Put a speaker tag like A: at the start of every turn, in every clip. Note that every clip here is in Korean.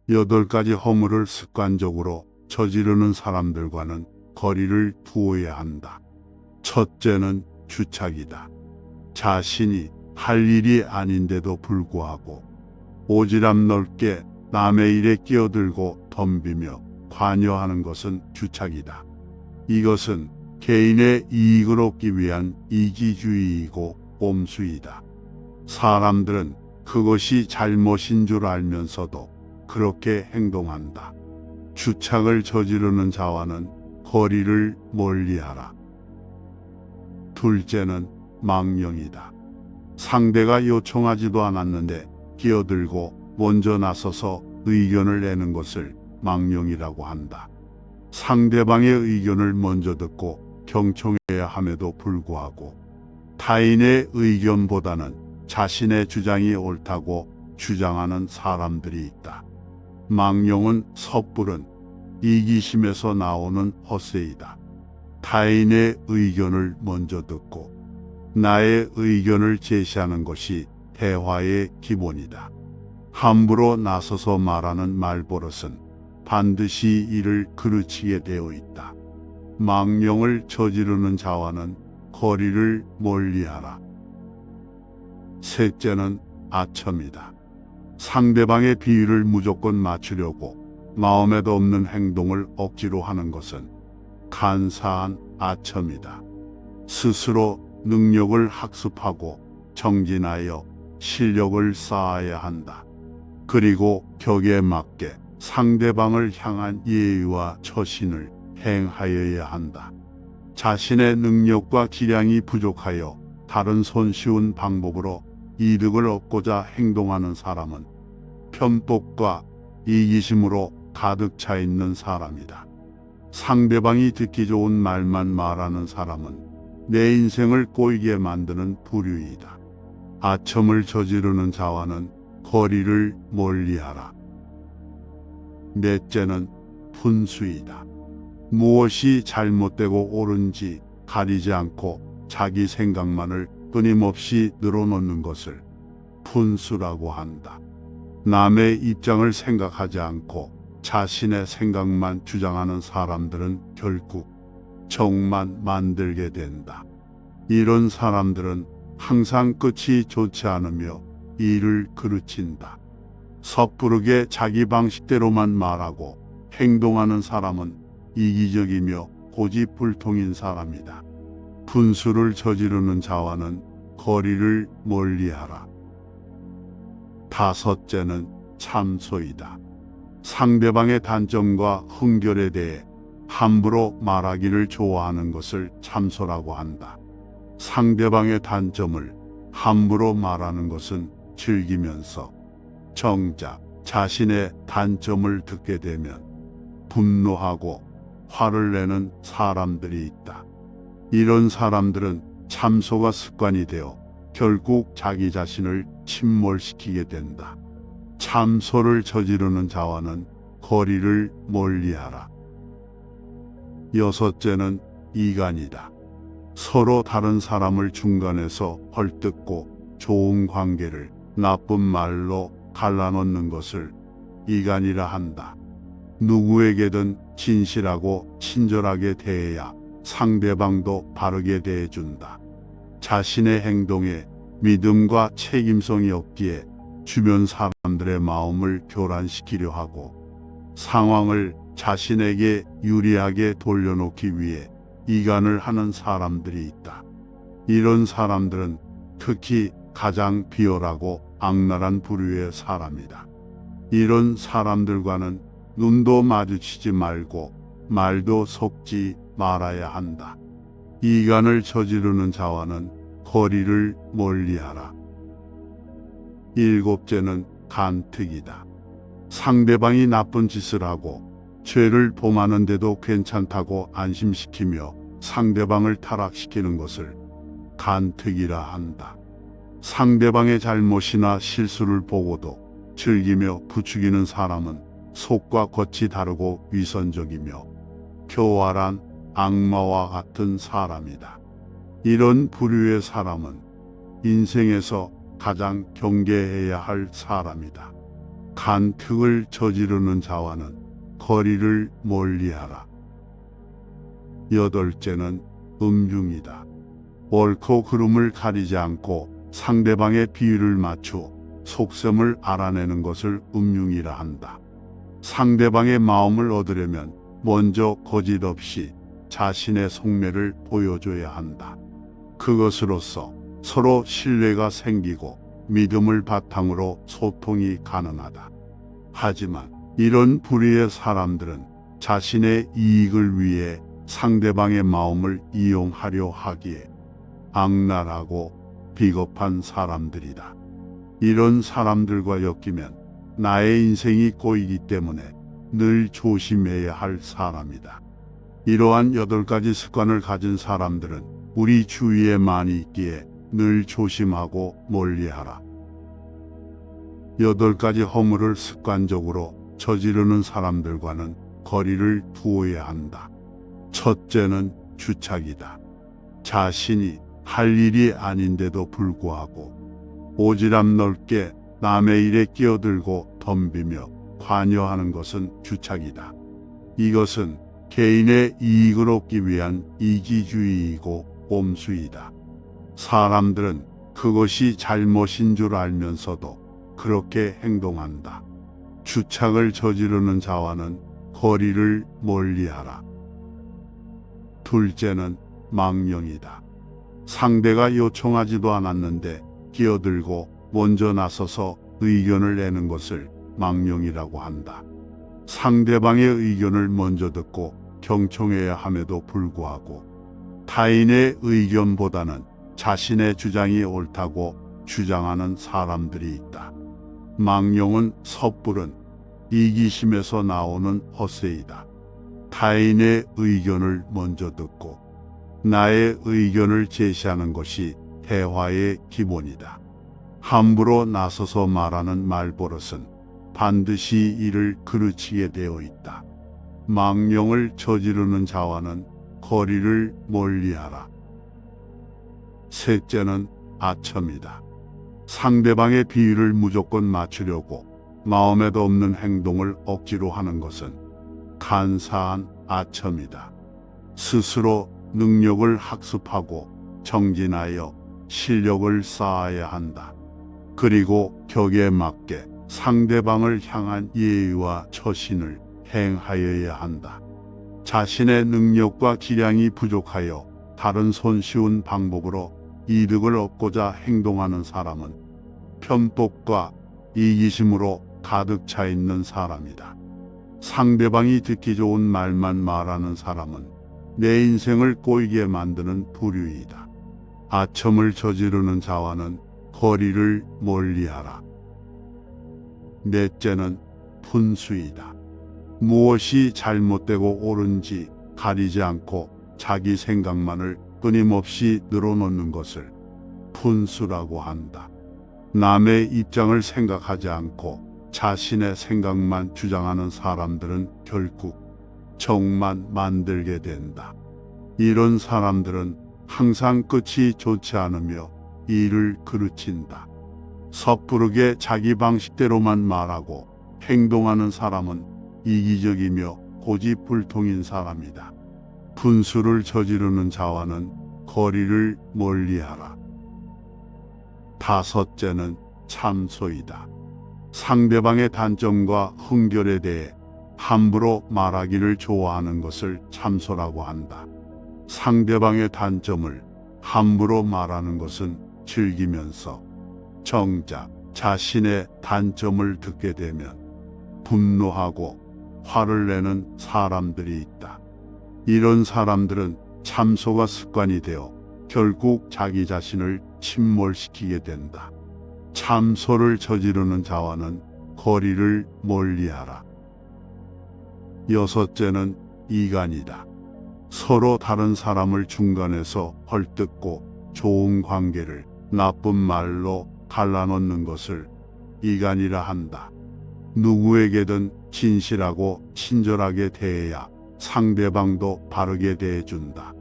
A: 8가지 허물을 습관적으로 저지르는 사람들과는 거리를 두어야 한다. 첫째는 주착이다. 자신이 할 일이 아닌데도 불구하고 오지랖 넓게 남의 일에 끼어들고 덤비며 관여하는 것은 주착이다. 이것은 개인의 이익을 얻기 위한 이기주의이고 꼼수이다. 사람들은 그것이 잘못인 줄 알면서도 그렇게 행동한다. 주착을 저지르는 자와는 거리를 멀리하라. 둘째는 망령이다. 상대가 요청하지도 않았는데 끼어들고 먼저 나서서 의견을 내는 것을 망령이라고 한다. 상대방의 의견을 먼저 듣고 경청해야 함에도 불구하고 타인의 의견보다는 자신의 주장이 옳다고 주장하는 사람들이 있다. 망령은 섣부른 이기심에서 나오는 헛세이다. 타인의 의견을 먼저 듣고 나의 의견을 제시하는 것이 대화의 기본이다. 함부로 나서서 말하는 말버릇은 반드시 이를 그르치게 되어 있다. 망령을 저지르는 자와는 거리를 멀리하라. 셋째는 아첨이다. 상대방의 비위를 무조건 맞추려고 마음에도 없는 행동을 억지로 하는 것은 간사한 아첨이다. 스스로 능력을 학습하고 정진하여 실력을 쌓아야 한다. 그리고 격에 맞게 상대방을 향한 예의와 처신을 행하여야 한다. 자신의 능력과 기량이 부족하여 다른 손쉬운 방법으로 이득을 얻고자 행동하는 사람은 편법과 이기심으로 가득 차 있는 사람이다. 상대방이 듣기 좋은 말만 말하는 사람은 내 인생을 꼬이게 만드는 부류이다. 아첨을 저지르는 자와는 거리를 멀리하라. 넷째는 분수이다. 무엇이 잘못되고 옳은지 가리지 않고 자기 생각만을 끊임없이 늘어놓는 것을 분수라고 한다. 남의 입장을 생각하지 않고 자신의 생각만 주장하는 사람들은 결국 정만 만들게 된다. 이런 사람들은 항상 끝이 좋지 않으며 일을 그르친다. 섣부르게 자기 방식대로만 말하고 행동하는 사람은 이기적이며 고집불통인 사람이다. 분수를 저지르는 자와는 거리를 멀리하라. 다섯째는 참소이다. 상대방의 단점과 흥결에 대해 함부로 말하기를 좋아하는 것을 참소라고 한다. 상대방의 단점을 함부로 말하는 것은 즐기면서 정작 자신의 단점을 듣게 되면 분노하고 화를 내는 사람들이 있다. 이런 사람들은 참소가 습관이 되어 결국 자기 자신을 침몰시키게 된다. 참소를 저지르는 자와는 거리를 멀리하라. 여섯째는 이간이다. 서로 다른 사람을 중간에서 헐뜯고 좋은 관계를 나쁜 말로 갈라놓는 것을 이간이라 한다. 누구에게든 진실하고 친절하게 대해야 상대방도 바르게 대해준다. 자신의 행동에 믿음과 책임성이 없기에 주변 사람들의 마음을 교란시키려 하고 상황을 자신에게 유리하게 돌려놓기 위해 이간을 하는 사람들이 있다. 이런 사람들은 특히 가장 비열하고 악랄한 부류의 사람이다. 이런 사람들과는 눈도 마주치지 말고 말도 섞지 말아야 한다. 이간을 저지르는 자와는 거리를 멀리하라. 일곱째는 간특이다. 상대방이 나쁜 짓을 하고 죄를 범하는데도 괜찮다고 안심시키며 상대방을 타락시키는 것을 간특이라 한다. 상대방의 잘못이나 실수를 보고도 즐기며 부추기는 사람은 속과 겉이 다르고 위선적이며 교활한 악마와 같은 사람이다. 이런 부류의 사람은 인생에서 가장 경계해야 할 사람이다. 간특을 저지르는 자와는 거리를 멀리하라. 여덟째는 음흉이다. 옳고 그름을 가리지 않고 상대방의 비위를 맞추어 속셈을 알아내는 것을 음흉이라 한다. 상대방의 마음을 얻으려면 먼저 거짓 없이 자신의 속내를 보여줘야 한다. 그것으로써 서로 신뢰가 생기고 믿음을 바탕으로 소통이 가능하다. 하지만 이런 불의의 사람들은 자신의 이익을 위해 상대방의 마음을 이용하려 하기에 악랄하고 비겁한 사람들이다. 이런 사람들과 엮이면 나의 인생이 꼬이기 때문에 늘 조심해야 할 사람이다. 이러한 8가지 습관을 가진 사람들은 우리 주위에 많이 있기에 늘 조심하고 멀리하라. 8가지 허물을 습관적으로 저지르는 사람들과는 거리를 두어야 한다. 첫째는 주착이다. 자신이 할 일이 아닌데도 불구하고 오지랖 넓게 남의 일에 끼어들고 덤비며 관여하는 것은 주착이다. 이것은 개인의 이익을 얻기 위한 이기주의이고 꼼수이다. 사람들은 그것이 잘못인 줄 알면서도 그렇게 행동한다. 주착을 저지르는 자와는 거리를 멀리하라. 둘째는 망령이다. 상대가 요청하지도 않았는데 끼어들고 먼저 나서서 의견을 내는 것을 망령이라고 한다. 상대방의 의견을 먼저 듣고 경청해야 함에도 불구하고 타인의 의견보다는 자신의 주장이 옳다고 주장하는 사람들이 있다. 망령은 섣부른 이기심에서 나오는 헛새이다. 타인의 의견을 먼저 듣고 나의 의견을 제시하는 것이 대화의 기본이다. 함부로 나서서 말하는 말버릇은 반드시 이를 그르치게 되어 있다. 망령을 저지르는 자와는 거리를 멀리하라. 셋째는 아첨이다. 상대방의 비위를 무조건 맞추려고 마음에도 없는 행동을 억지로 하는 것은 간사한 아첨이다. 스스로 능력을 학습하고 정진하여 실력을 쌓아야 한다. 그리고 격에 맞게 상대방을 향한 예의와 처신을 행하여야 한다. 자신의 능력과 기량이 부족하여 다른 손쉬운 방법으로 이득을 얻고자 행동하는 사람은 편법과 이기심으로 가득 차 있는 사람이다. 상대방이 듣기 좋은 말만 말하는 사람은 내 인생을 꼬이게 만드는 부류이다. 아첨을 저지르는 자와는 거리를 멀리하라. 넷째는 분수이다. 무엇이 잘못되고 옳은지 가리지 않고 자기 생각만을 끊임없이 늘어놓는 것을 분수라고 한다. 남의 입장을 생각하지 않고 자신의 생각만 주장하는 사람들은 결국 정만 만들게 된다. 이런 사람들은 항상 끝이 좋지 않으며 일을 그르친다. 섣부르게 자기 방식대로만 말하고 행동하는 사람은 이기적이며 고집불통인 사람이다. 분수를 저지르는 자와는 거리를 멀리하라. 다섯째는 참소이다. 상대방의 단점과 흥결에 대해 함부로 말하기를 좋아하는 것을 참소라고 한다. 상대방의 단점을 함부로 말하는 것은 즐기면서 정작 자신의 단점을 듣게 되면 분노하고 화를 내는 사람들이 있다. 이런 사람들은 참소가 습관이 되어 결국 자기 자신을 침몰시키게 된다. 참소를 저지르는 자와는 거리를 멀리하라. 여섯째는 이간이다. 서로 다른 사람을 중간에서 헐뜯고 좋은 관계를 나쁜 말로 갈라놓는 것을 이간이라 한다. 누구에게든 진실하고 친절하게 대해야 상대방도 바르게 대해준다.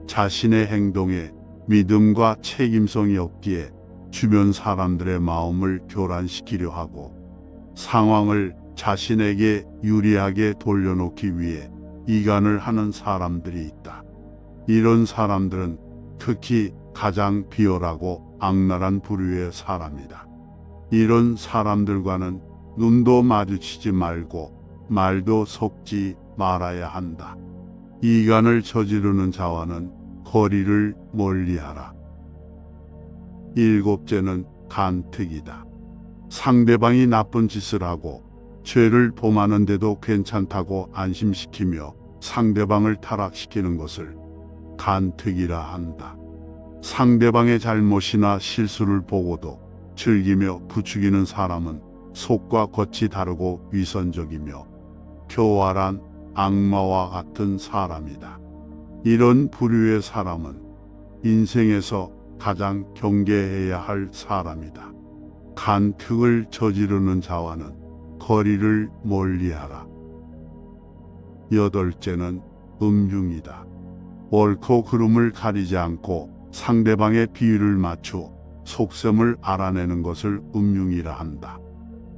A: 자신의 행동에 믿음과 책임성이 없기에 주변 사람들의 마음을 교란시키려 하고 상황을 자신에게 유리하게 돌려놓기 위해 이간을 하는 사람들이 있다. 이런 사람들은 특히 가장 비열하고 악랄한 부류의 사람이다. 이런 사람들과는 눈도 마주치지 말고 말도 섞지 말아야 한다. 이간을 저지르는 자와는 거리를 멀리하라. 일곱째는 간특이다. 상대방이 나쁜 짓을 하고 죄를 범하는데도 괜찮다고 안심시키며 상대방을 타락시키는 것을 간특이라 한다. 상대방의 잘못이나 실수를 보고도 즐기며 부추기는 사람은 속과 겉이 다르고 위선적이며 교활한 악마와 같은 사람이다. 이런 부류의 사람은 인생에서 가장 경계해야 할 사람이다. 간특을 저지르는 자와는 거리를 멀리하라. 여덟째는 음흉이다. 옳고 그름을 가리지 않고 상대방의 비위를 맞추어 속셈을 알아내는 것을 음흉이라 한다.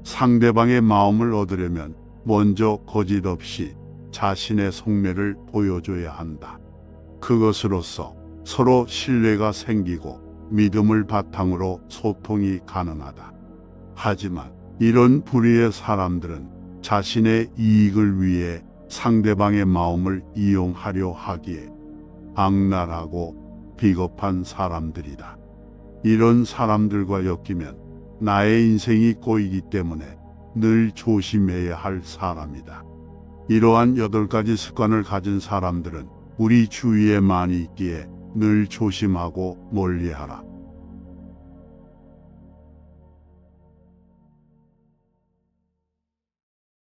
A: 상대방의 마음을 얻으려면 먼저 거짓 없이 자신의 속내를 보여줘야 한다. 그것으로써 서로 신뢰가 생기고 믿음을 바탕으로 소통이 가능하다. 하지만 이런 불의의 사람들은 자신의 이익을 위해 상대방의 마음을 이용하려 하기에 악랄하고 비겁한 사람들이다. 이런 사람들과 엮이면 나의 인생이 꼬이기 때문에 늘 조심해야 할 사람이다. 이러한 8가지 습관을 가진 사람들은 우리 주위에 많이 있기에 늘 조심하고 멀리하라.